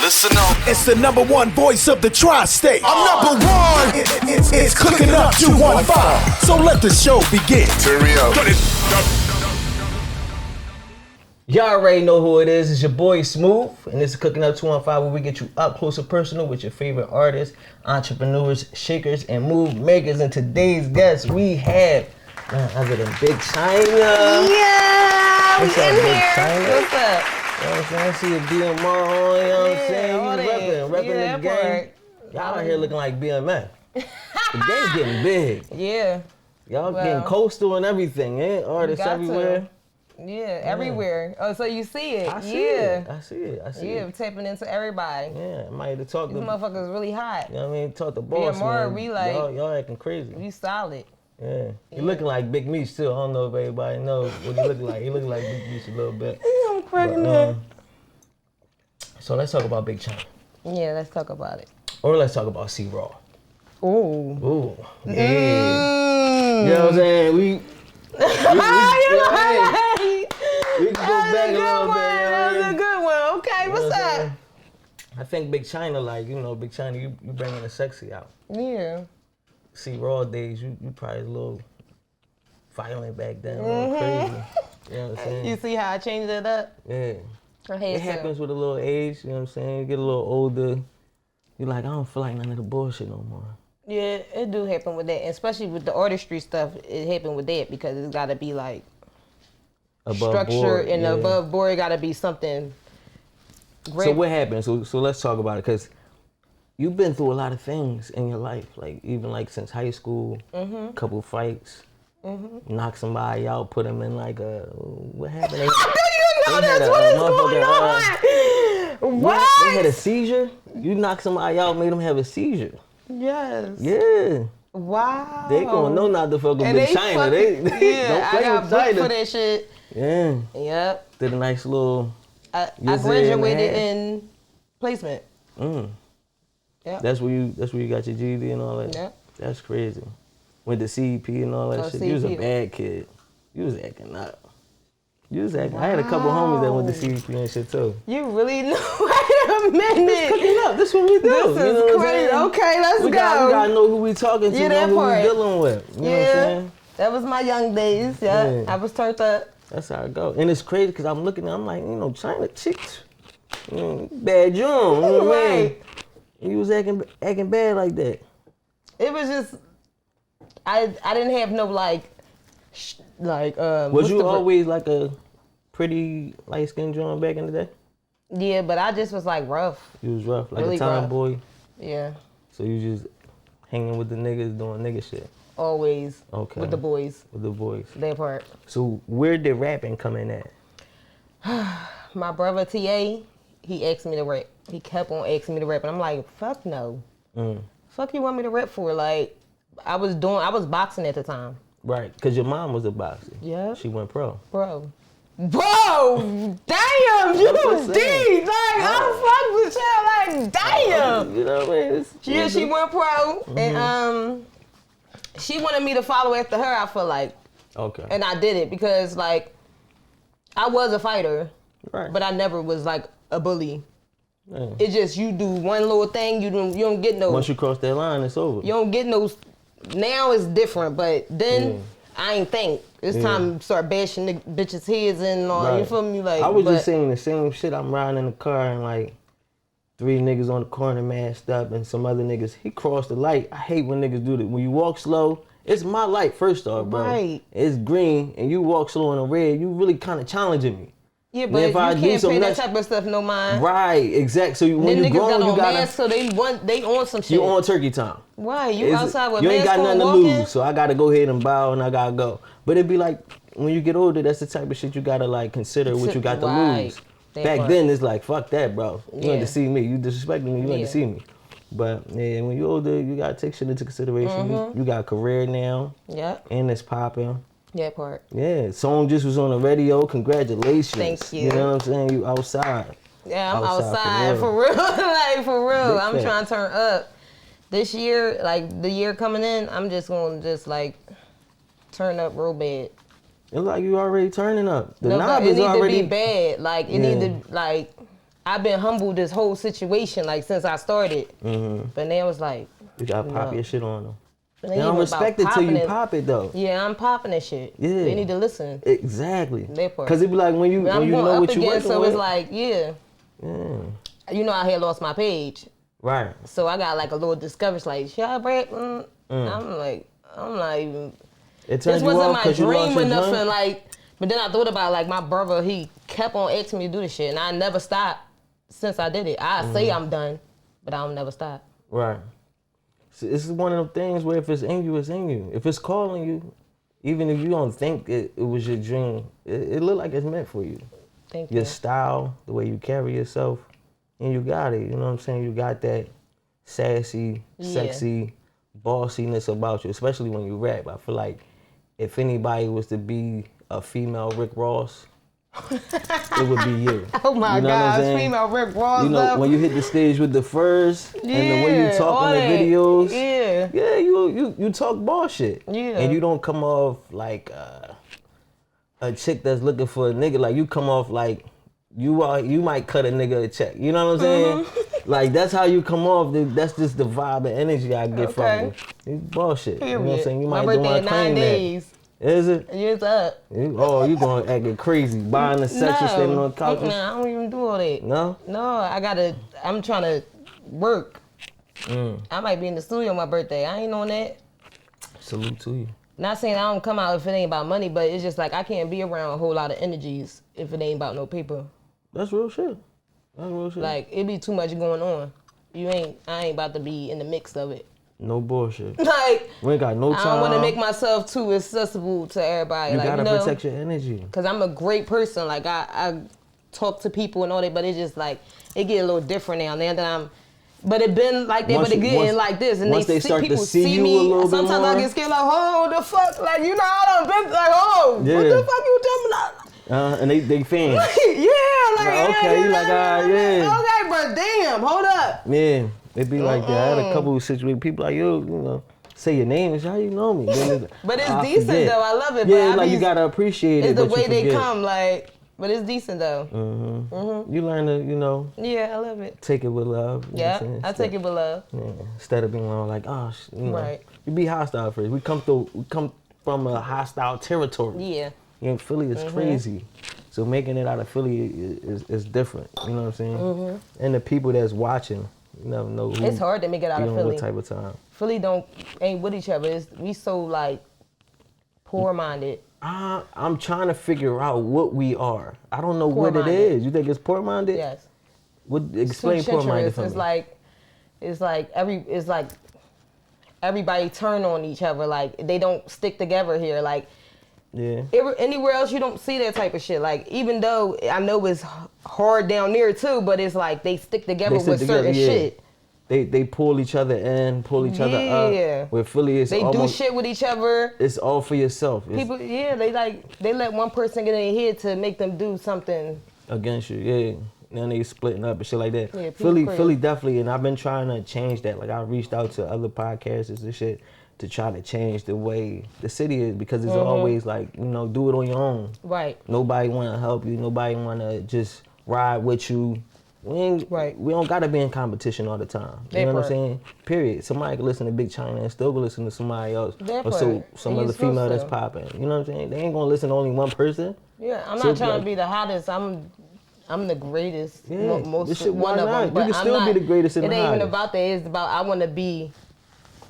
Listen up. It's the number one voice of the tri-state. I'm number one. It's Cooking Up 215. So let the show begin. Turn me up. Y'all already know who it is. It's your boy Smooth, and this is Cooking Up 215, where we get you up close and personal with your favorite artists, entrepreneurs, shakers, and move makers. And today's guest, we have other than Big China. Yeah, What's we up, in Big here. China? What's up? You know what I'm saying? I see a BMR on, you know what I'm saying? all You that. repping Yeah, the game. Y'all out here looking like BMR. The game's getting big. Yeah. Y'all Well, getting coastal and everything, eh? Artists got everywhere. Yeah, everywhere. Oh, so you see it. I see it. I see Yeah, it. tapping into everybody. Yeah, I might have talked These to motherfuckers really hot. You know what I mean? Talk to boss, BMR, man. we like- y'all acting crazy. We solid. Yeah. He looking like Big Meech too. I don't know if everybody knows what he look like. He look like Big Meech a little bit. I'm cracking up. So let's talk about Big China. Yeah, let's talk about it. Or let's talk about C-Raw. Ooh. Ooh. Yeah. You know what I'm saying? We can go back a little bit. That was a good one. Okay, You know what's what I'm up? saying? I think Big China, like, you know, Big China, you bringing the sexy out. Yeah. C-Raw days, you probably a little violent back then, a little crazy. You know what I'm saying? You see how I changed it up? Yeah. I hate It happens with a little age, you know what I'm saying? You get a little older, you're like, I don't feel like none of the bullshit no more. Yeah, it do happen with that, especially with the artistry stuff. It happened with that because it's got to be like Above structure board, and yeah. above board. It got to be something great. So what happened? So let's talk about it, because you've been through a lot of things in your life, like even like since high school, couple fights, knock somebody out, put them in like a, what happened? You know that's what is going on. What? They had a seizure? You knock somebody out, made them have a seizure. Yes. Yeah. Wow. They gonna know not to fuck with And Big China. fucking- They yeah, don't I play got with booked China. for that shit. Yeah. Yep. Did a nice little. I Year and a graduated half. in placement. Yep. That's where you got your GED and all that. Yep. That's crazy. Went to CEP and all that Oh, shit. You was a CEP. bad kid. You was acting up. You was acting. I had a couple homies that went to CEP and shit too. You really know. Wait a minute. Cooking up. This what we do. This you know is what I'm crazy. saying? Okay, let's We go. gotta know who we talking to, Yeah, know that who part. we dealing with. You know what I'm Yeah. saying? That was my young days. Yeah. Yeah. I was turned up. That's how it go. And it's crazy because I'm looking, I'm like, you know, China chicks, bad John. You know what I mean? Right. You was acting bad like that. It was just I didn't have no like Was what's you the- always like a pretty light skinned John back in the day? Yeah, but I just was like rough. You was rough, like Really a rough. tomboy. Yeah. So you just hanging with the niggas doing nigga shit. Always. Okay. With the boys. With the boys. That part. So where did rapping come in at? My brother TA, he asked me to rap. He kept on asking me to rap, and I'm like, fuck no. Fuck you want me to rap for? Like, I was boxing at the time. Right, because your mom was a boxer. Yeah. She went pro. Bro, damn, you That's what I'm saying. deep. Like, I'm fuck with you. Like, damn. You know what I mean? Yeah, she went pro, and she wanted me to follow after her, I feel like. Okay. And I did it because, like, I was a fighter, Right. but I never was, like, a bully. Yeah. It's just you do one little thing, you don't get no. Once you cross that line, it's over. You don't get no. Now it's different, but then I ain't think it's time to start bashing the bitches' heads and all. You Right. feel me? Like I was but, just saying the same shit. I'm riding in the car and like 3 niggas on the corner masked up and some other niggas. He crossed the light. I hate when niggas do that. When you walk slow, it's my light first off, bro. Right. It's green and you walk slow in the red. You really kind of challenging me. Yeah, but if I you do can't some pay that nuts- type of stuff no mind. Right, exact. So when Then you niggas grown, got you on gotta. masks, so they on some shit. You on turkey time. Why? You It's- outside with you ain't masks got on nothing to walking? lose, so I gotta go ahead and bow and I gotta go. But it'd be like when you get older, that's the type of shit you gotta like consider what you got to Right. lose. That Back part. then, it's like fuck that, bro. You Yeah. want to see me? You disrespecting me? You want Yeah. to see me? But yeah, when you're older, you gotta take shit into consideration. You got a career now, Yep, and it's popping. that part. Yeah, song just was on the radio. Congratulations. Thank you. You know what I'm saying? You outside. Yeah, I'm Outside outside for for real. Like for real. Big I'm facts. trying to turn up. This year, like the year coming in, I'm just gonna just like turn up real bad. It's like you already turning up. The No, knob but it is need already to be bad. Like it need to like I've been humbled this whole situation, like, since I started. But now it's like, you gotta pop your shit on them. They don't respect it till you pop it, though. Yeah, I'm popping that shit. Yeah. They need to listen. Exactly. That part. Because it be like, when you know what you working so with. it's like, yeah. You know, I had lost my page. Right. So I got like a little discovery, like, should I break? I'm not even. This wasn't my dream or nothing, like. But then I thought about, like, my brother, he kept on asking me to do this shit, and I never stopped since I did it. I say I'm done, but I'll never stop. Right. So this is one of them things where if it's in you, it's in you. If it's calling you, even if you don't think it was your dream, it look like it's meant for you. Thank you. Your style, the way you carry yourself, and you got it. You know what I'm saying? You got that sassy, sexy bossiness about you, especially when you rap. I feel like if anybody was to be a female Rick Ross, it would be you. Oh my gosh, female Rick Ross. You know, when you hit the stage with the furs and the way you talk in the videos, you talk bullshit. Yeah. And you don't come off like a chick that's looking for a nigga. Like, you come off like you might cut a nigga a check. You know what I'm saying? Like, that's how you come off. That's just the vibe and energy I get from you. It's bullshit. Period. You know what I'm saying? You my might birthday do in 9 days. Is it? It's up. You gonna act crazy, buying the section, standing on the couch. I don't even do all that. No? No, I'm trying to work. I might be in the studio on my birthday. I ain't on that. Salute to you. Not saying I don't come out if it ain't about money, but it's just like I can't be around a whole lot of energies if it ain't about no paper. That's real shit. That's real shit. Like, it be too much going on. I ain't about to be in the mix of it. No bullshit. Like, we ain't got no time. I don't want to make myself too accessible to everybody. You gotta protect your energy. Cause I'm a great person. Like, I talk to people and all that, but it's just like it get a little different now. Now that I'm, but it been like that, but it getting like this, and once they start people to see you me. a little Sometimes bit more, I get scared, like, oh, the fuck, like, you know, I done been like, oh, what the fuck you telling me? And they fans. Yeah, like, okay, you like, yeah. Okay, but damn, hold up. Yeah. It be like that. I had a couple of situations. People like, yo, you know, say your name. It's how you know me. But it's decent though. I love it. Yeah, but like you gotta appreciate it. It's the way they come, like. But it's decent though. You learn to, you know. Yeah, I love it. Take it with love. Yeah, I take it with love. Yeah. Instead of being like, oh, you know, right. You be hostile first. We come from a hostile territory. Yeah. You know, Philly is crazy. So making it out of Philly is different. You know what I'm saying? And the people that's watching. You never know who. It's hard to make it out of Philly. What type of time? Philly ain't with each other. We so like poor-minded. I'm trying to figure out what we are. I don't know what it is. You think it's poor-minded? Yes. Explain poor-minded for me. It's like everybody turn on each other. Like, they don't stick together here. Like, yeah. Anywhere else you don't see that type of shit. Like, even though I know it's hard down there too, but it's like they stick together with certain shit. They pull each other in, pull each other up. Yeah. Where Philly is they do shit with each other. It's all for yourself. People, they let one person get in their head to make them do something against you. Yeah. Now they splitting up and shit like that. Yeah, Philly definitely, and I've been trying to change that. Like, I reached out to other podcasters and shit to try to change the way the city is, because it's always like, you know, do it on your own. Right. Nobody want to help you. Nobody want to just ride with you. We don't got to be in competition all the time. You know what I'm saying? Period. Somebody can listen to Big China and still go listen to somebody else. Or some other female that's popping. You know what I'm saying? They ain't going to listen to only one person. Yeah, I'm not trying to be the hottest. I'm the greatest. Yeah, one of them. But you can still be the greatest in the hottest. It ain't even about that. It's about I want to be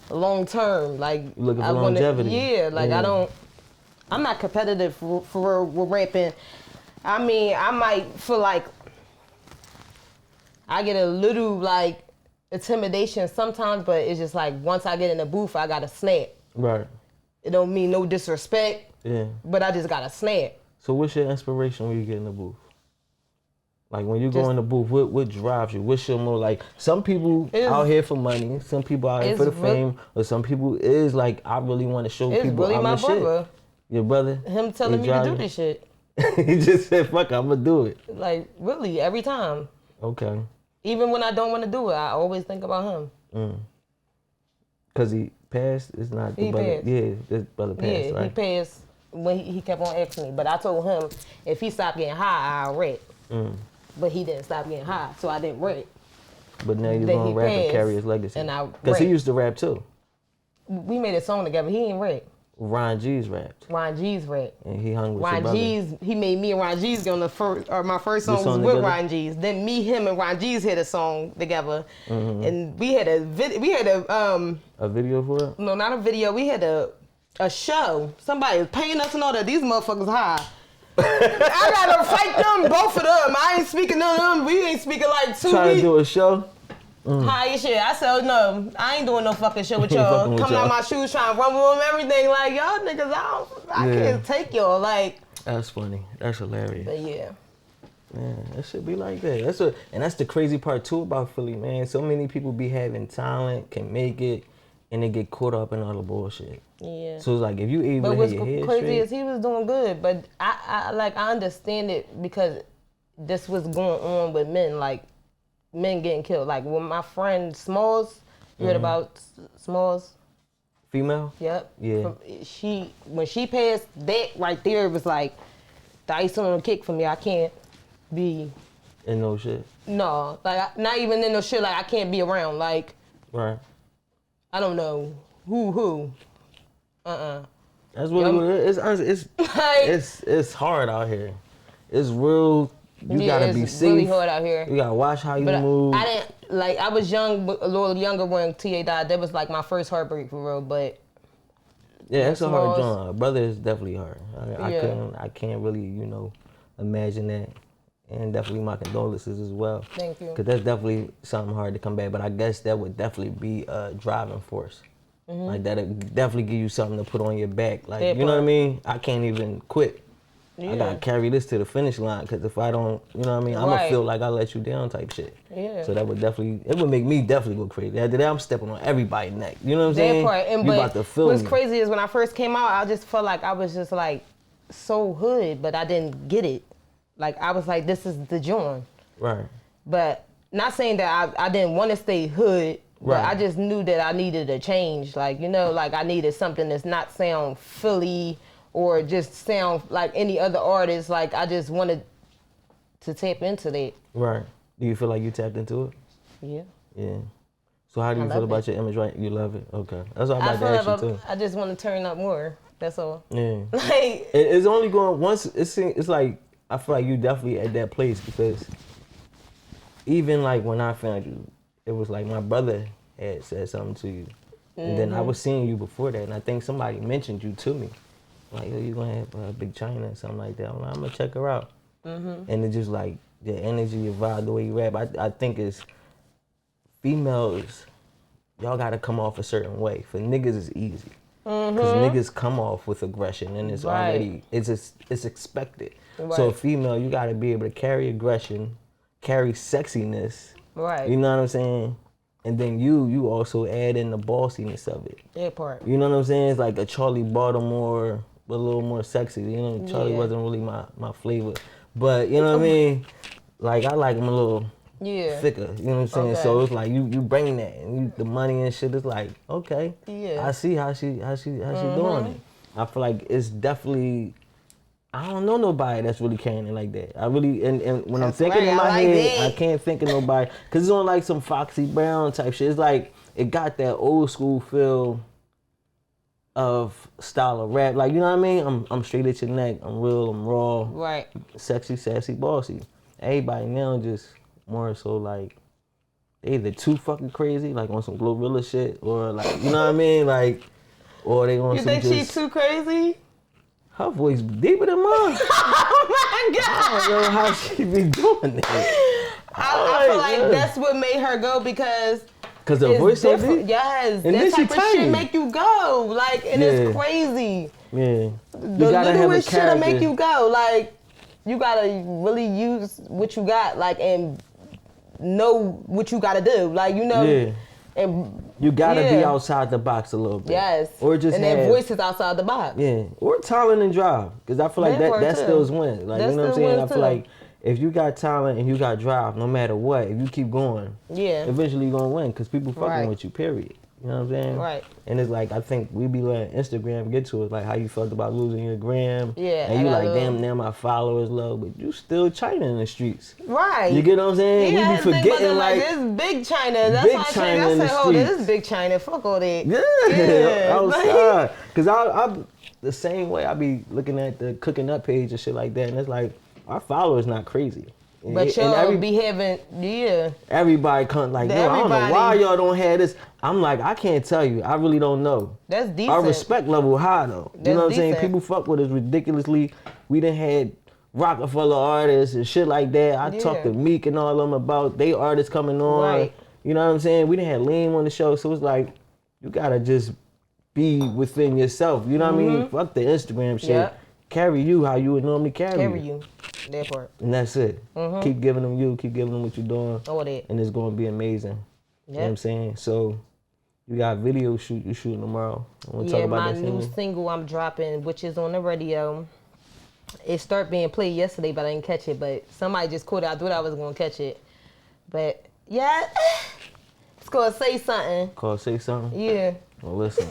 long term. Like, you looking for longevity. I'm not competitive for rapping. I mean, I might feel like I get a little like intimidation sometimes, but it's just like once I get in the booth, I gotta snap. Right. It don't mean no disrespect. Yeah. But I just gotta snap. So what's your inspiration when you get in the booth? Like, when you go in the booth, what drives you? What's your more, like, some people out here for money, some people out here for the fame, or some people is like, I really want to show people really I'm my the brother. Shit. Your brother? Him telling me to do this shit. He just said, fuck it, I'm going to do it. Like, really, every time. Okay. Even when I don't want to do it, I always think about him. Because he passed? It's not the brother. Passed. Yeah, this brother passed, right? He passed when he kept on asking me. But I told him, if he stopped getting high, I'll rap. but he didn't stop getting high, so I didn't rap. But now you're Then going he to rap and passed, carry his legacy. and I Because he rap. used to rap too. We made a song together. He ain't rap. Ron G's rapped. Ron G's rap. And he hung with your Ron brother. G's, he made me and Ron G's get on the first, or my first song was song with together? Ron G's. Then me, him, and Ron G's had a song together, Mm-hmm. and we had a A video for it? no, not a video. We had a show. Somebody was paying us and all that. These motherfuckers high. I gotta fight them, both of them. I ain't speaking to them. We ain't speaking like 2 Trying to weeks. do a show? High as shit. I said, no, I ain't doing no fucking shit with You ain't y'all. fucking with Coming out y'all. my shoes trying to rumble them, everything. Like, y'all niggas, I Yeah. can't take y'all. Like, That's funny. That's hilarious. but yeah. Man, that should be like that. And that's the crazy part too about Philly, man. So many people be having talent, can make it, and they get caught up in all the bullshit. Yeah. So it's like if you able But to what's hit your head crazy straight, is he was doing good, but I understand it because this was going on with men, like men getting killed. Like when my friend Smalls, you heard about Smalls? female? Yep. Yeah. When she passed, that right there was like the icing on the cake for me. I can't be And no shit. no, like not even in no shit. Like I can't be around. Like Right. I don't know who. That's really what it is. It's hard out here. It's real. You gotta be it's safe. really hard out here. You gotta watch how you But move. I didn't like. I was young, a little younger when TA died. That was like my first heartbreak for real. But Yeah, it's a hard Smalls. job. Brother is definitely hard. Yeah. I can't really, imagine that. And definitely my condolences as well. Thank you. Because that's definitely something hard to come back. But I guess that would definitely be a driving force. Mm-hmm. Like that'll definitely give you something to put on your back. Like, That you know what I part. mean? I can't even quit. yeah, I gotta carry this to the finish line. Because if I don't, you know what I mean? I'm gonna Right. feel like I let you down type shit. Yeah. So that would definitely, it would make me definitely go crazy. After that, I'm stepping on everybody's neck. You know what I'm that saying? part. And you but about to feel what's me. crazy is when I first came out, I just felt like I was just like so hood, but I didn't get it. Like I was like, this is the joint. Right. But not saying that I didn't want to stay hood, but Right. I just knew that I needed a change. Like, like I needed something that's not sound Philly or just sound like any other artist. Like I just wanted to tap into that. Right. Do you feel like you tapped into it? Yeah. Yeah. So how do I you feel love about it. your image? Right. You love it. Okay. That's what I'm I about feel to ask like you too. I just want to turn up more. That's all. Yeah. Like, It's only going once. It's like I feel like you definitely at that place because even like when I found you, it was like my brother had said something to you, and then I was seeing you before that, and I think somebody mentioned you to me, like, "Yo, you gonna have Big China or something like that." I'm like, I'm gonna check her out, and it just like the energy, your vibe, the way you rap. I think it's females. Y'all gotta come off a certain way. For niggas, it's easy. Because niggas come off with aggression and it's Right. already, it's expected. Right. So a female, you gotta be able to carry aggression, carry sexiness, right. you know what I'm saying? And then you also add in the bossiness of it. That part. You know what I'm saying? It's like a Charlie Baltimore, but a little more sexy. You know, Charlie Yeah. wasn't really my flavor. But, you know what I mean? Like, I like him a little Yeah. thicker, you know what I'm saying? Okay. So it's like you bring that and the money and shit is like, okay. Yeah. I see how she doing it. I feel like it's definitely, I don't know nobody that's really carrying it like that. I really, and when I'm That's thinking right, in my I like head, that. I can't think of nobody. Cause it's on like some Foxy Brown type shit. It's like, it got that old school feel of style of rap. Like, you know what I mean? I'm straight at your neck. I'm real, I'm raw. Right. Sexy, sassy, bossy. Everybody now just more so like, they either too fucking crazy, like on some Glorilla shit, or like, you know what I mean? Like, or they on You some think just, she's too crazy? her voice deeper than mine. Oh my God. I don't know how she be doing that. I feel like yeah. that's what made her go because Cause the it's voice so different. deep. Yes, And that then she type of shit tiny. make you go. Like, and Yeah. it's crazy. Yeah. You The gotta have a littlest shit'll character. make you go. Like, you gotta really use what you got, like, and know what you gotta do. Like, Yeah. and You gotta be yeah. outside the box a little bit. Yes. Or just and have, that voice is outside the box. yeah. Or talent and drive. Cause I feel like That part that too. still wins. Like, That you know what I'm still saying? I wins feel too. like if you got talent and you got drive, no matter what, if you keep going, Yeah. eventually you're gonna win. Cause people fucking Right. with you, period. You know what I'm saying? Right. And it's like, I think we be letting Instagram get to it, like how you felt about losing your gram. Yeah. And you like, damn, now my followers low, but you still China in the streets. Right. You get what I'm saying? Yeah, we be forgetting like this big China. That's big why I China said, in the this streets. is big China. Fuck all that. Yeah, like- outside. Cause I the same way I be looking at the cooking up page and shit like that, and it's like our followers not crazy. But y'all be having, everybody come like, yo, I don't know why y'all don't have this. I'm like, I can't tell you. I really don't know. That's decent. Our respect level high though. You know what I'm saying? People fuck with us ridiculously. We done had Rockefeller artists and shit like that. I talked to Meek and all of them about they artists coming on. Right. You know what I'm saying? We done had Lean on the show, so it's like you gotta just be within yourself. You know what I mean? Fuck the Instagram shit. Yep. Carry you how you would normally carry you. That part. And that's it. Keep giving them you, keep giving them what you're doing. All that. And it's gonna be amazing. You know what I'm saying? So you got video shoot you shooting tomorrow. I wanna talk about that my new single I'm dropping, which is on the radio. It started being played yesterday, but I didn't catch it. But somebody just caught it. I thought I was gonna catch it. But yeah, it's called Say Something. Called Say Something? Yeah. Well, listen,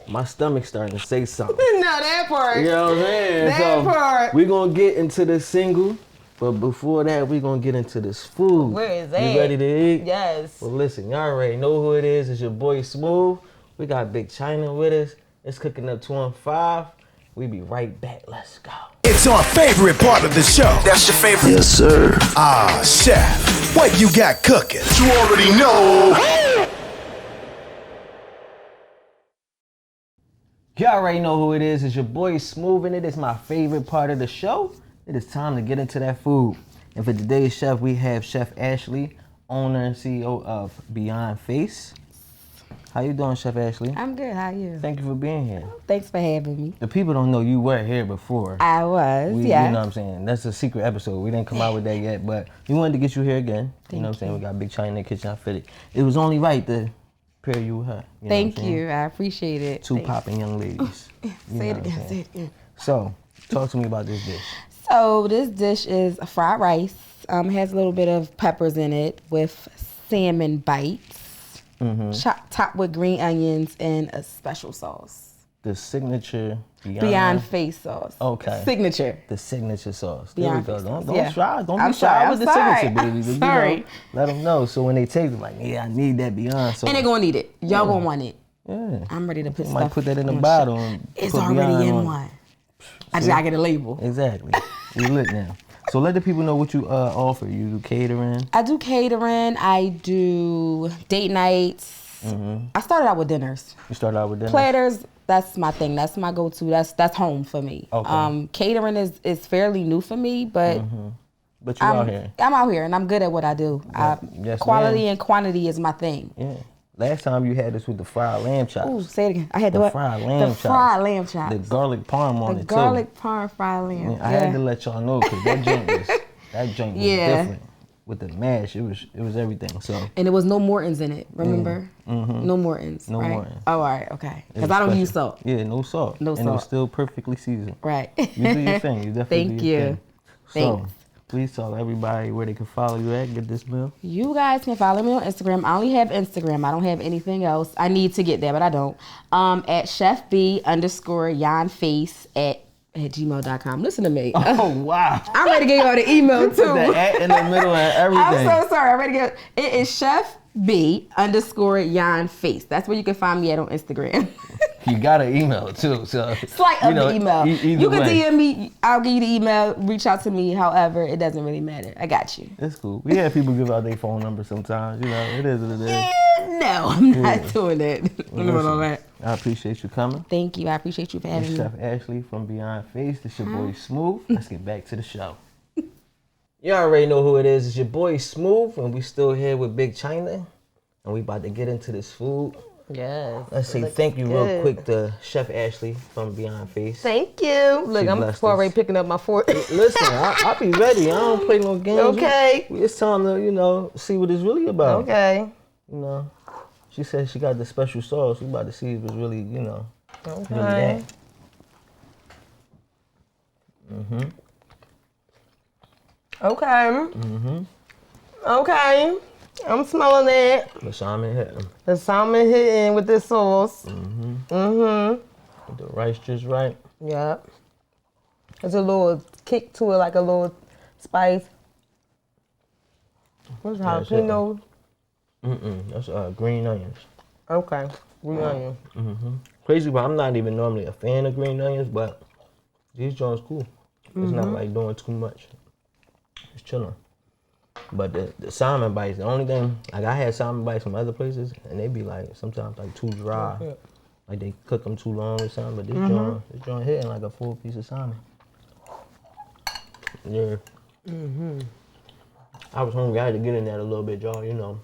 my stomach's starting to say something. No, that part. You know what I'm saying? That part. We're going to get into the single, but before that, we're going to get into this food. Where is that? You ready to eat? Yes. Well, listen, y'all already know who it is. It's your boy Smooth. We got Big China with us. It's Cooking Up 2 on 5. We be right back. Let's go. It's our favorite part of the show. That's your favorite? Yes, sir. Ah, chef, what you got cooking? You already know. Y'all already know who it is. It's your boy Smooth, and it is my favorite part of the show. It is time to get into that food. And for today's chef, we have Chef Ashley, owner and CEO of Beyond Face. How you doing, Chef Ashley? I'm good. How are you? Thank you for being here. Thanks for having me. The people don't know you were here before. I was, You know what I'm saying? That's a secret episode. We didn't come out with that yet, but we wanted to get you here again. You know what I'm saying? We got Big China in the kitchen. I feel it. It was only right to pair you with her. You know Thank you. I appreciate it. Two popping young ladies. Say it again. Say it again. So, talk to me about this dish. So this dish is a fried rice. It has a little bit of peppers in it with salmon bites, topped with green onions and a special sauce. The signature Beyond Face sauce. Okay. Signature. The signature sauce. Beyond there we go. Face Don't sauce. try. Don't I'm be shy sorry, with the I'm sorry. signature, baby. I'm But, you sorry. know, let them know. So when they taste it, like, yeah, I need that Beyond sauce. And they're gonna need it. Y'all gonna want it. Yeah. I'm ready to put You stuff. might put that in a on bottle. shit. And It's put already Beyond in on it. one. I just gotta get a label. Exactly. We lit now. So let the people know what you offer. You do catering. I do catering. I do date nights. I started out with dinners. You started out with dinner. Platters, that's my thing. That's my go-to. That's home for me. Okay. Catering is fairly new for me, but But you out here. I'm out here and I'm good at what I do. Yes, Quality ma'am. and quantity is my thing. Yeah. Last time you had this with the fried lamb chops. Ooh, say it again. I had The what? fried lamb The chops. fried lamb chops. The garlic parm on The it garlic too. parm fried lamb. I had to let y'all know because that joint was Yeah. different. With the mash, it was everything. So And there was no Mortons in it, remember? No Mortons, No right? Mortons. Oh, all right, okay. it Because was I don't special. use salt. Yeah, no salt. No And it was salt. still perfectly seasoned. Right. You do your thing. You definitely Thank do your you. thing. So, Thanks. please tell everybody where they can follow you at. Get this meal. You guys can follow me on Instagram. I only have Instagram. I don't have anything else. I need to get there, but I don't. At chefb_yonface at gmail.com. Listen to me. Oh wow! I'm ready to get you all the email Put the too. at in the middle and everything. I'm so sorry. I'm ready to get it. Is chefb_yonface. That's where you can find me at on Instagram. You got an email too, so Slight of the email. Either You can way. DM me. I'll give you the email. Reach out to me. However, it doesn't really matter. I got you. It's cool. We have people give out their phone number sometimes. You know, it is what it is. No, I'm not doing that. I'm doing all Listen, that. I appreciate you coming. Thank you. I appreciate you for having It's me. Chef Ashley from Beyond Face. This your boy Smooth. Let's get back to the show. You already know who it is. It's your boy Smooth, and we still here with Big China, and we about to get into this food. Yes. Let's say thank you real quick to Chef Ashley from Beyond Face. Thank you. Look, She I'm blessed already us. picking up my fork. Listen, I'll be ready. I don't play no games. Okay. It's time to, see what it's really about. Okay. You know, she said she got the special sauce. We about to see if it's really, really Okay. that. Okay. Okay. I'm smelling it. The salmon hitting. The salmon hitting with this sauce. The rice just right. Yep. There's a little kick to it, like a little spice. What's jalapeno? That's green onions. Okay, green onion. Crazy, but I'm not even normally a fan of green onions, but these joints cool. It's not like doing too much. It's chilling. But the salmon bites, the only thing, like I had salmon bites from other places, and they be like sometimes like too dry. Like they cook them too long or something. But this joint hitting like a full piece of salmon. Yeah. I was hungry. I had to get in that a little bit, y'all. You know.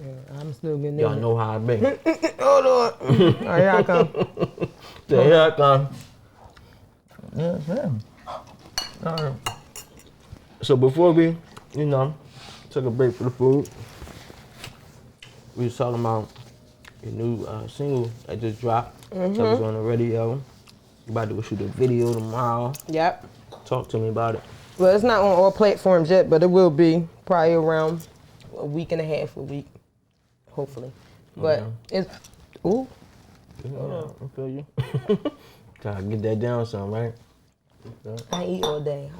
Yeah, I'm still getting Y'all know how I be. Hold on. All right, here I come. Here I come. Yeah, man. All right. So before we, took a break for the food, we was talking about your new single that just dropped. That was on the radio. You about to go shoot a video tomorrow. Yep. Talk to me about it. Well, it's not on all platforms yet, but it will be probably around a week and a half, hopefully. But it's, ooh. Yeah, I feel you. Try to get that down some, right? I eat all day.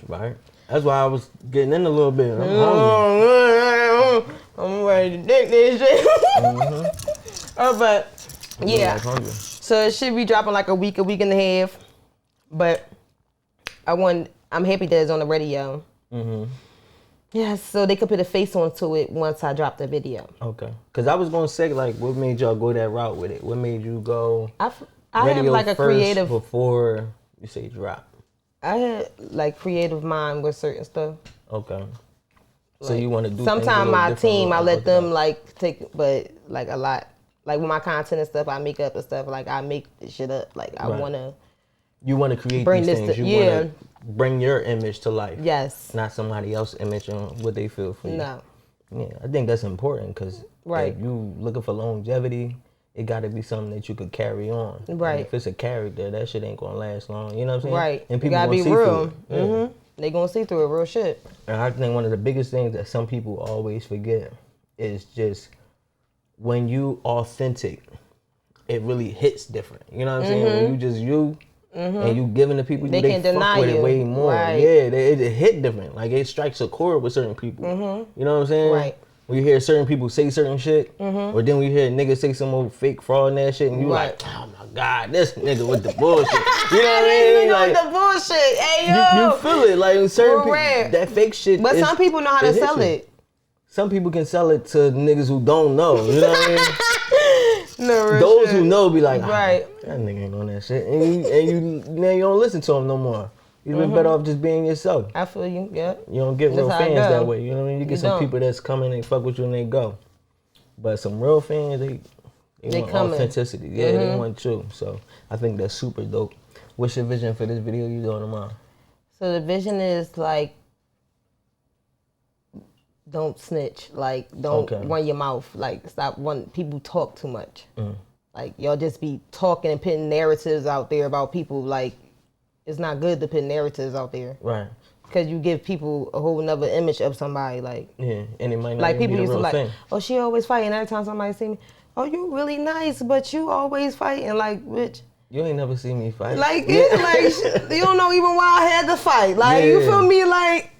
Right. That's why I was getting in a little bit. I'm hungry. I'm ready to dig this shit. But yeah. Like hungry. So it should be dropping like a week and a half. But I'm happy that it's on the radio. Yeah, so they could put a face onto it once I drop the video. Okay. Because I was going to say, like, what made y'all go that route with it? What made you go I radio have like a first creative, before you say drop? I had like creative mind with certain stuff. Okay. So Like, you want to do sometimes my team, I let them like. like take, but like a lot, like with my content and stuff, I make up and stuff. Like I make this shit up. Like I Right. want to. You want to create Bring these this things. to- You yeah. want to bring your image to life. Yes. Not somebody else's image on what they feel for you. No. Yeah, I think that's important because Right. if you looking for longevity, it got to be something that you could carry on. Right. And if it's a character, that shit ain't going to last long. You know what I'm saying? Right. And You people gotta gonna be see real. through it. Yeah. They gonna see through it, real shit. And I think one of the biggest things that some people always forget is just when you authentic, it really hits different. You know what I'm saying? When you just you and you giving the people, They they can't fuck deny with you. it way more. Right. Yeah, it hit different. Like it strikes a chord with certain people. You know what I'm saying? Right. When you hear certain people say certain shit, or then we hear niggas say some old fake fraud and that shit, and you Right. like, oh my God, this nigga with the bullshit. You know what I mean? Like, the bullshit. Hey yo. you feel it. Like certain people, Correct. that fake shit. But some people know how to hits sell you. it. Some people can sell it to niggas who don't know. You know what I mean? No, real Those shit. who know be like, Right. that nigga ain't on that shit, and you don't listen to him no more. You've been better off just being yourself. I feel you. Yeah. You don't get That's real how I fans go. that way. You know what I mean? You get You some don't. people that's coming and fuck with you and they go. But some real fans, they want coming. authenticity. Yeah, they want you. So I think that's super dope. What's your vision for this video you doing tomorrow? So the vision is like, don't snitch. Like, don't Okay. run your mouth. Like, stop people talk too much. Like, y'all just be talking and putting narratives out there about people. Like, it's not good to put narratives out there. Right. Because you give people a whole nother image of somebody. Like, Yeah, and it might not like even people be used the to real like, thing. oh, she always fighting. Every time somebody see me, oh, you really nice, but you always fighting. Like, bitch. You ain't never seen me fight. Like, you don't know even why I had to fight. Like, you Yeah. feel me? Like,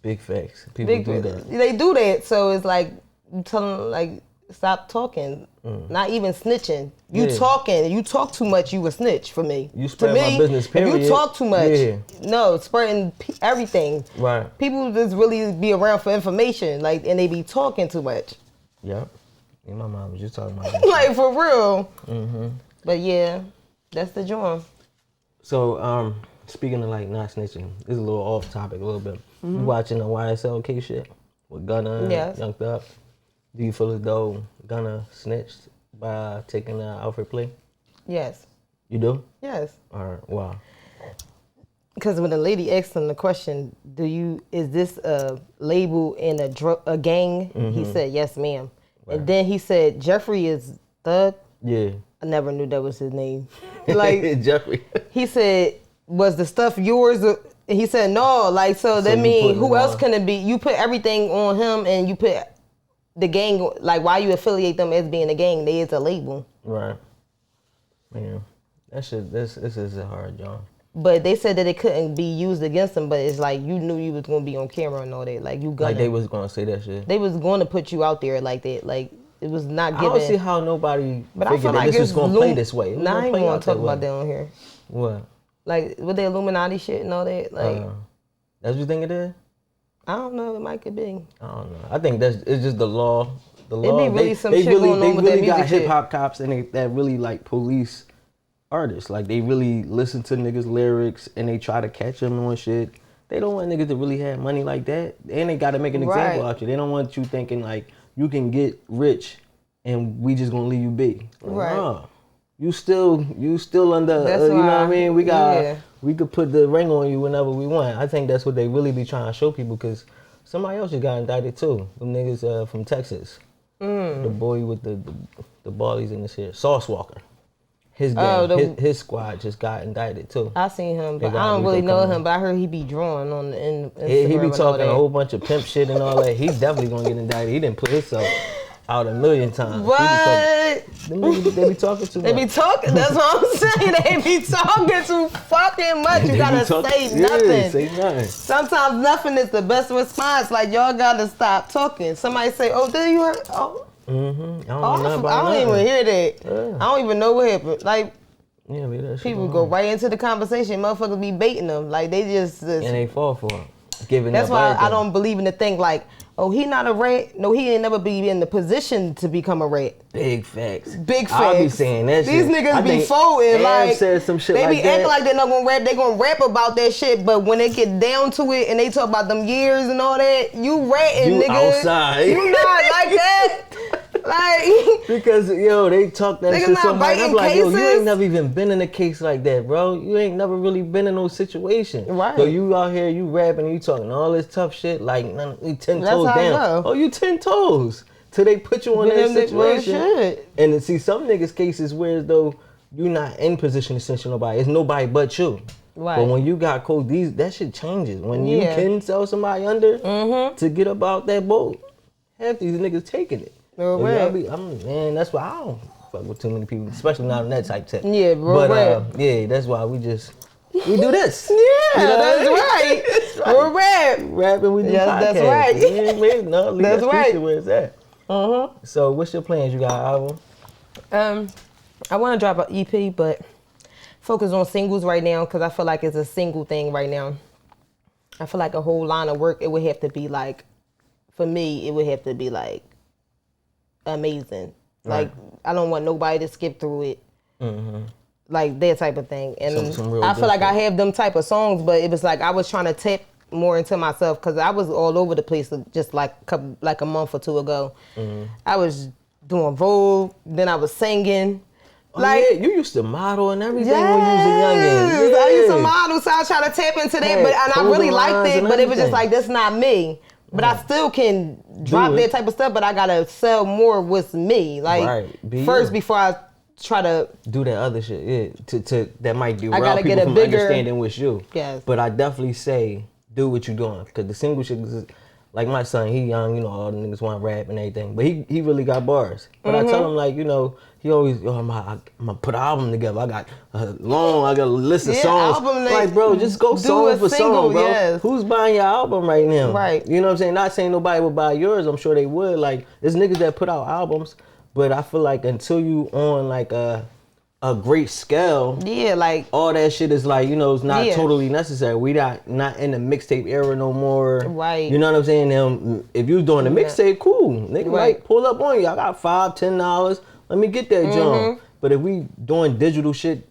Big facts. People do that. they do that. So it's like, you tell them, like, stop talking. Not even snitching. You Yeah. talking. You talk too much, you a snitch for me. You To spread my me, business, if period. you talk too much, Yeah. no, spreading everything. Right. People just really be around for information, like, and they be talking too much. Yep. Me and my mom was just talking about that. Like, for real. But yeah, that's the joint. So, speaking of like not snitching, this is a little off topic a little bit. You watching the YSL case shit with Gunna and Yes. Young Thug? Do you feel as though Gunna snitched by taking the Alfred plea? Yes. You do? Yes. Or wow. Because when the lady asked him the question, is this a label in a gang? He said, yes, ma'am. Right. And then he said, Jeffrey is Thug. Yeah. I never knew that was his name. Like, Jeffrey. he said, was the stuff yours And he said no. Like, so that you mean put who him else on. can it be? You put everything on him, and you put the gang. Like, why you affiliate them as being a gang? They is a label. Right. Yeah. That shit. This is a hard job. But they said that it couldn't be used against them. But it's like you knew you was gonna be on camera and all that. Like you gonna. Like they was gonna say that shit. They was going to put you out there like that. Like it was not I given. don't see how nobody But I figured feel that like this was it's gonna play this way. It was Nah, I gonna ain't play gonna out talk that about way. that on here. What? Like with the Illuminati shit and all that. Like That's what you think it is? I don't know. It might could be. I don't know. I think it's just the law. The law. be really some shit really, going on with that got music shit. hip hop cops and that really like police artists. Like they really listen to niggas' lyrics and they try to catch them on shit. They don't want niggas to really have money like that, and they got to make an example Right. out you. They don't want you thinking like you can get rich and we just gonna leave you be. Like, Right. nah. You still under. That's You know what I why- mean? yeah. We could put the ring on you whenever we want. I think that's what they really be trying to show people because somebody else just got indicted too. Them niggas from Texas. The boy with the ballies in his hair. Sauce Walker. His gang, Oh, his squad just got indicted too. I seen him, but They got I don't Rico really know coming. him. But I heard he be drawing on the Instagram. He be and all talking a that. whole bunch of pimp shit and all that. He's definitely gonna get indicted. He didn't put himself out a million times. What? Them niggas, they be talking too much. They be talking. That's what I'm saying. They be talking too fucking much. You They be gotta talking- say yeah, nothing. say nothing. Sometimes nothing is the best response. Like y'all gotta stop talking. Somebody say, "Oh, did you heard?" Oh, I don't know oh, nothing I about don't even nothing. hear that. Yeah. I don't even know what happened. Like Yeah, but that shit people going go on. right into the conversation. Motherfuckers be baiting them. Like they just. And they fall for it. Giving That's up why I everything. don't believe in the thing like, oh, he not a rat. No, he ain't never be in the position to become a rat. Big facts. Big I'll be facts. saying that These shit. niggas I be think folding Ab like said some shit they like be that. acting like they're not gonna rap. They gonna rap about that shit, but when they get down to it and they talk about them years and all that, you ratting, You nigga. outside. You not like that. Like Because yo, they talk that Niggas shit not so much. I'm biting like, yo, you cases. ain't never even been in a case like that, bro. You ain't never really been in no situation. Right. So you out here, you rapping, you talking all this tough shit, like you 10 That's toes how I down. go. Oh, you 10 toes. Till they put you in that Them niggas real situation. shit. And to see some niggas cases where as though you not in position to censure nobody. It's nobody but you. Right. But when you got cold, that shit changes. When you Yeah. can sell somebody under to get up out that boat, half these niggas taking it. Real So rap. man, that's why I don't fuck with too many people, especially not on that type tip. Yeah, real But rap. yeah, that's why we do this. Yeah, You know that's what I mean? right. That's right. We're rap. Rapping, we do Yes, podcasts. that's right. Yeah, man, no, leave That's that street right. shit where it's at. So what's your plans? You got an album? I want to drop an EP, but focus on singles right now because I feel like it's a single thing right now. I feel like a whole line of work, it would have to be like, for me, it would have to be like amazing. Like, I don't want nobody to skip through it. Like that type of thing. And Some real I feel good like I shit. have them type of songs, but it was like I was trying to tap more into myself because I was all over the place just like a month or two ago. I was doing Vogue, then I was singing. Like you used to model and everything when you was a youngin'. I used to Yeah. model, so I was trying to tap into that, Hey, but and I really clothing liked lines it, and but it was just everything. like that's not me. But I still can drop it. that type of stuff, but I gotta sell more with me. Like Right, be first you. before I try to. Do that other shit, yeah. To that might derail gotta people get a from bigger- understanding what's you. Yes. But I definitely say do what you doing because the single shit is like my son. He young, you know, all the niggas want rap and everything, but he really got bars. But I tell him like, you know, he always I'm gonna put an album together. I got I got a list of Yeah, songs. album, Like bro, just go do song a for single, song, bro. yes. Who's buying your album right now? Right. You know what I'm saying? Not saying nobody would buy yours. I'm sure they would. Like there's niggas that put out albums, but I feel like until you on like a great scale, Yeah, like all that shit is like, you know, it's not Yeah. totally necessary. We not in the mixtape era no more. Right. You know what I'm saying? Now, if you doing a mixtape, cool. Nigga Right. like pull up on you. I got $5-10. Let me get that joint. But if we doing digital shit,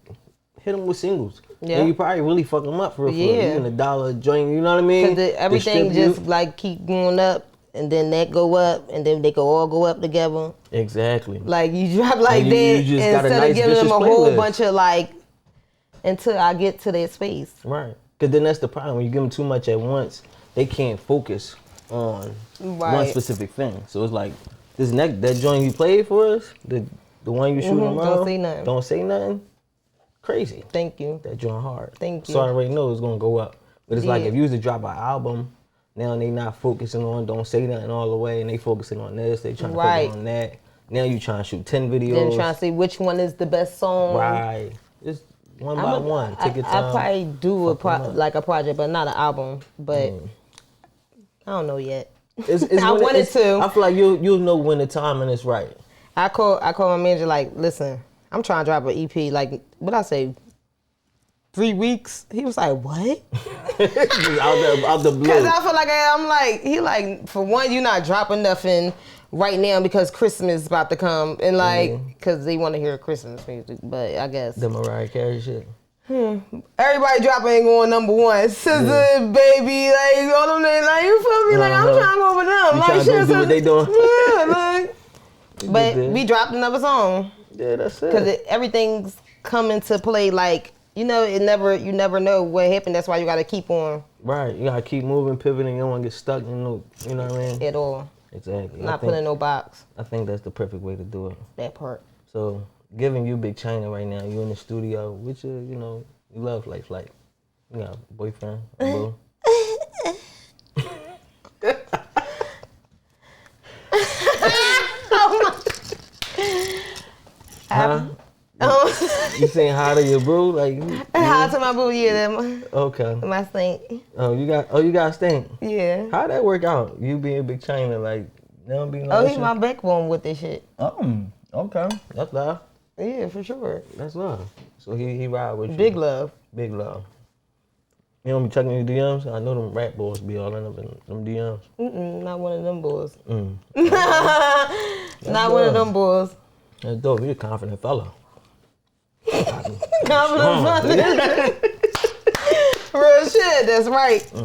hit them with singles. Yeah. And you probably really fuck them up for Yeah. even $1 joint. You know what I mean? because everything Distribute. just like keep going up, and then that go up, and then they could all go up together. Exactly. Like you drop like And that you just got a instead nice, of giving them a vicious whole playlist. bunch of like until I get to that space. Right. Because then that's the problem. When you give them too much at once, they can't focus on one Right. specific thing. So it's like, that joint you played for us, the one you shooting around, Don't say nothing. Don't say nothing. Crazy. Thank you. That joint hard. Thank So I you. already know it's going to go up. But it's like if you was to drop an album, now they not focusing on Don't Say Nothing all the way, and they focusing on this. They trying to focus on that. Now you trying to shoot 10 videos. Then trying to see which one is the best song. Right. Just one by one. Take your time. I probably do a project, but not an album. But I don't know yet. I wanted to. I feel like you'll know when the timing is right. I call my manager like, listen, I'm trying to drop an EP. Like, what I say, 3 weeks? He was like, what? out the blue. Because I feel like he like, for one, you're not dropping nothing right now because Christmas is about to come. And like, because they want to hear Christmas music. But I guess. The Mariah Carey shit. Everybody dropping ain't going number one. SZA, baby, like, all them names, like, you feel me? Like, I'm trying to go with them. You like, trying to do what they doing. Yeah, like. But we dropped another song. Yeah, that's it. Because everything's coming to play, like, you know, you never know what happened. That's why you got to keep on. Right, you got to keep moving, pivoting. You don't want to get stuck in no, you know what I mean? At all. Exactly. Not putting no box. I think that's the perfect way to do it. That part. So, giving you Big China right now, you in the studio, which, you know, you love life, like, you got a boyfriend, a boo. Huh? You saying hi to your boo? Like, hi to my boo, yeah. Okay. My stink. You got stink? Yeah. How'd that work out? You being Big China, like, don't be no he's my backbone with this shit. Okay. That's love. Yeah, for sure. That's love. So he ride with you. Big love. Big love. You don't be checking your DMs? I know them rap boys be all in them DMs. Not one of them boys. Not one of them boys. That's dope. You're a confident fella. Confident fella. Real shit, that's right. I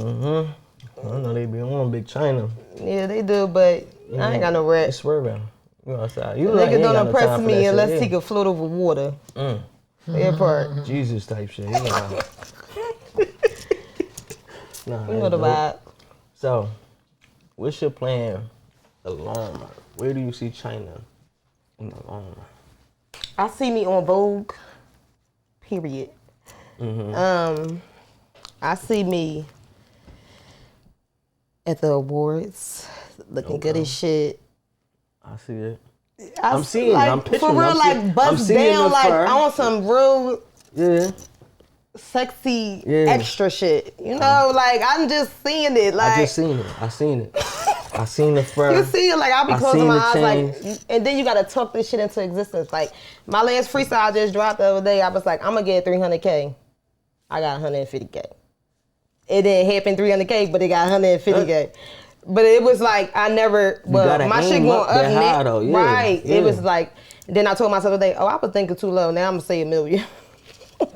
know they be on Big China. Yeah, they do, but I ain't got no rap. You swerving. You outside. Nigga don't impress me unless he can float over water. That part. Jesus type shit. You know the vibe. So, what's your plan the long run? Where do you see China in the long run? I see me on Vogue, period. I see me at the awards, looking good as shit. I see it. I'm seeing like, it. I'm picturing for real, like bust down, like I want some real sexy extra shit. You know, like I'm just seeing it. Like I just seen it. I seen it. I seen the fur. You see it, like I'll be closing my eyes, chains. like, and then you gotta talk this shit into existence. Like my last freestyle just dropped the other day. I was like, I'm gonna get 300K. I got 150K. It didn't happen 300K, but it got 150K. But it was like I never. Well, my shit going up next, right? Yeah. It was like. Then I told myself today, I was thinking too low. Now I'm gonna say $1 million.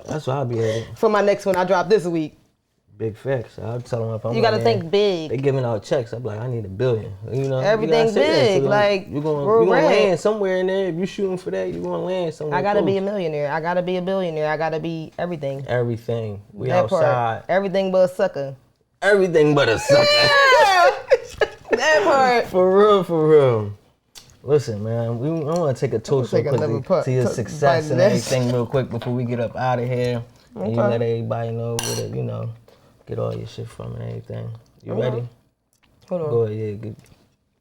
That's what I'll be at. For my next one, I dropped this week. Big facts. I'll tell them if I'm. You gotta think big. They giving out checks. I'm like, I need $1 billion. You know, everything big. So like you're gonna land somewhere in there. If you're shooting for that, you're gonna land somewhere. I gotta be a millionaire. I gotta be a billionaire. I gotta be everything. Everything. We that outside. Part. Everything but a sucker. Everything but a sucker. That part. For real. Listen, man, I want to take a toast real quickly to your success and everything real quick before we get up out of here. And you let everybody know where to, get all your shit from and everything. You ready? Hold on. Go ahead, get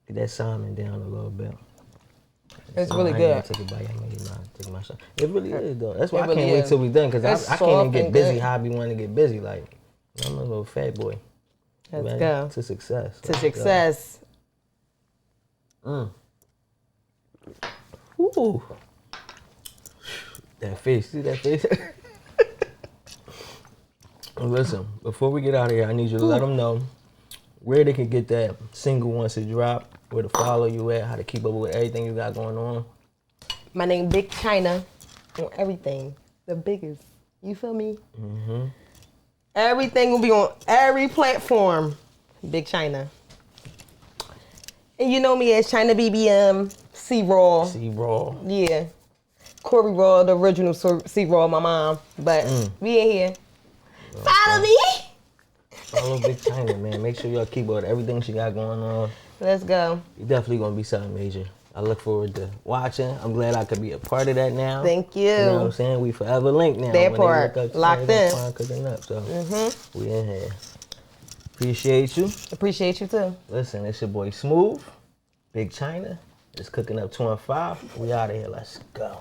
that Simon down a little bit. It's really good. Take my shot. It really is, though. That's why I can't wait till we done, because I can't even get busy how I be wanting to get busy. Like, I'm a little fat boy. Let's go. To success. To success. Ooh. That face. See that face? Listen, before we get out of here, I need you to let them know where they can get that single once it drop, where to follow you at, how to keep up with everything you got going on. My name Big China on everything. The biggest. You feel me? Everything will be on every platform. Big China. And you know me as China BBM, C-Raw. C-Raw. Yeah. Corey Raw, the original C-Raw, my mom. But we in here. Follow me. Follow Big China, man. Make sure y'all keep up with everything she got going on. Let's go. You're definitely going to be something major. I look forward to watching. I'm glad I could be a part of that now. Thank you. You know what I'm saying? We forever linked now. That part. Locked in. Cooking up, so we in here. Appreciate you. Appreciate you too. Listen, it's your boy Smooth, Big China. It's Cooking Up 2 and 5. We out of here. Let's go.